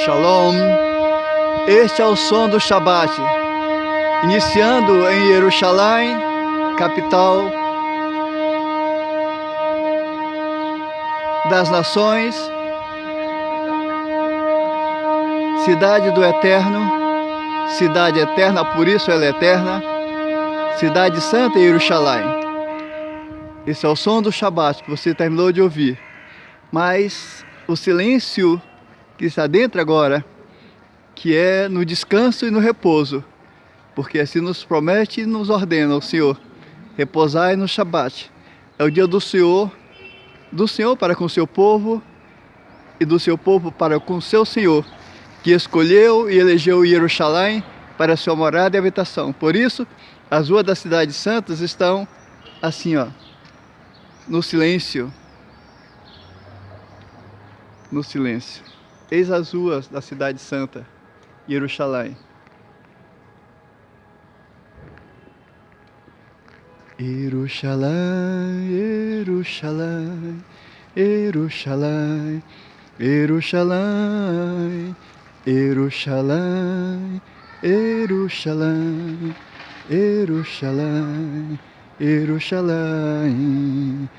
Shalom. Este é o som do Shabat, iniciando em Jerusalém, capital das nações, cidade do Eterno, cidade eterna, por isso ela é eterna, cidade santa Jerusalém. Esse é o som do Shabat que você terminou de ouvir, mas o silêncio que está dentro agora, que é no descanso e no repouso, porque assim nos promete e nos ordena o Senhor: repousai no Shabat. É o dia do Senhor para com o seu povo e do seu povo para com o seu Senhor, que escolheu e elegeu Jerusalém para sua morada e habitação. Por isso, as ruas das cidades santas estão assim, ó, no silêncio. No silêncio. Eis as ruas da cidade santa, Jerusalém. Jerusalém, Jerusalém, Jerusalém, Jerusalém, Jerusalém, Jerusalém, Jerusalém, Jerusalém,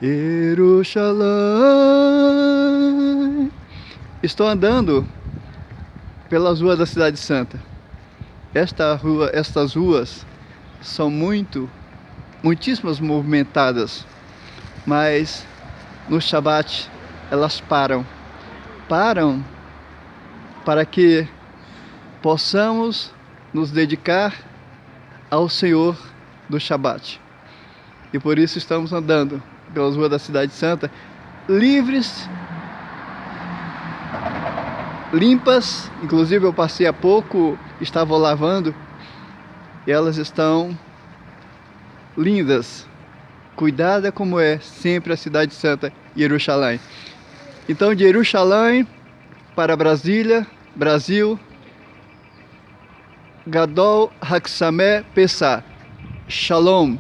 Jerusalém. Estou andando pelas ruas da cidade santa. Estas ruas são muitíssimas movimentadas, mas no Shabat elas param para que possamos nos dedicar ao Senhor do Shabat. E por isso estamos andando pelas ruas da cidade santa, livres, limpas. Inclusive eu passei há pouco, estava lavando, e elas estão lindas, cuidada como é sempre a cidade santa Jerusalém. Então, de Jerusalém para Brasília, Brasil, Gadol Haksameh Pessah. Shalom.